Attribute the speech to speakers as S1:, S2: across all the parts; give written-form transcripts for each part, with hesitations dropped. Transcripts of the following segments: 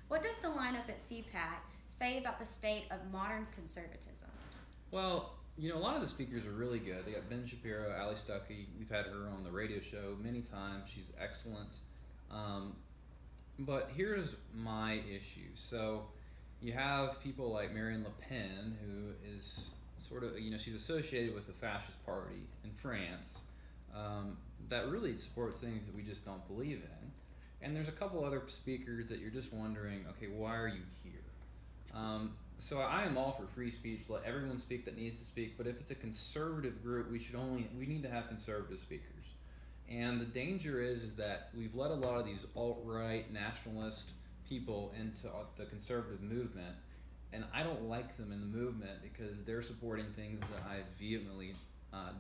S1: What does the lineup at CPAC say about the state of modern conservatism?
S2: Well, a lot of the speakers are really good. They got Ben Shapiro, Ali Stuckey. We've had her on the radio show many times. She's excellent. But here's my issue. So you have people like Marine Le Pen, who is sort of, she's associated with the fascist party in France that really supports things that we just don't believe in. And there's a couple other speakers that you're just wondering, okay, why are you here? So I am all for free speech. Let everyone speak that needs to speak. But if it's a conservative group, we need to have conservative speakers. And the danger is that we've let a lot of these alt-right nationalist people into the conservative movement, and I don't like them in the movement because they're supporting things that I vehemently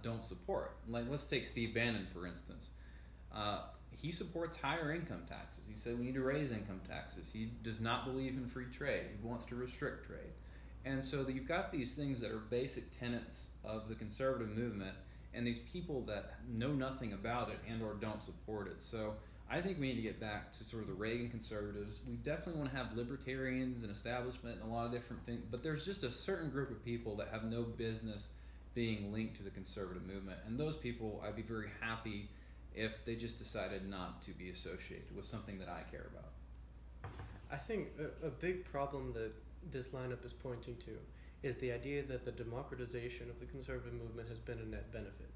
S2: don't support. Like, let's take Steve Bannon, for instance. He supports higher income taxes. He said we need to raise income taxes. He does not believe in free trade. He wants to restrict trade. And so you've got these things that are basic tenets of the conservative movement, and these people that know nothing about it and or don't support it. So I think we need to get back to sort of the Reagan conservatives. We definitely want to have libertarians and establishment and a lot of different things, but there's just a certain group of people that have no business being linked to the conservative movement. And those people, I'd be very happy if they just decided not to be associated with something that I care about.
S3: I think a big problem that this lineup is pointing to is the idea that the democratization of the conservative movement has been a net benefit.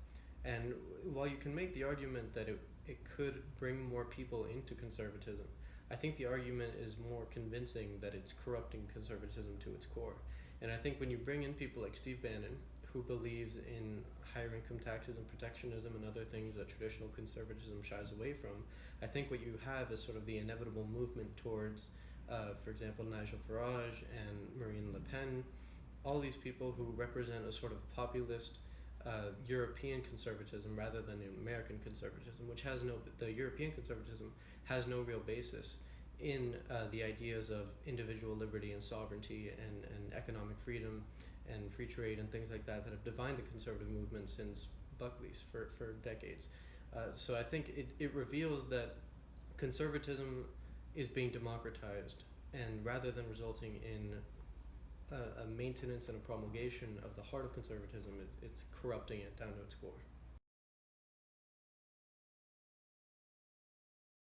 S3: And while you can make the argument that it could bring more people into conservatism, I think the argument is more convincing that it's corrupting conservatism to its core. And I think when you bring in people like Steve Bannon, who believes in higher income taxes and protectionism and other things that traditional conservatism shies away from, I think what you have is sort of the inevitable movement towards, for example, Nigel Farage and Marine Le Pen, all these people who represent a sort of populist European conservatism rather than American conservatism, which the European conservatism has no real basis in the ideas of individual liberty and sovereignty and economic freedom and free trade and things like that have defined the conservative movement since Buckley's for decades. So I think it reveals that conservatism is being democratized, and rather than resulting in a maintenance and a promulgation of the heart of conservatism, it's corrupting it down to its core.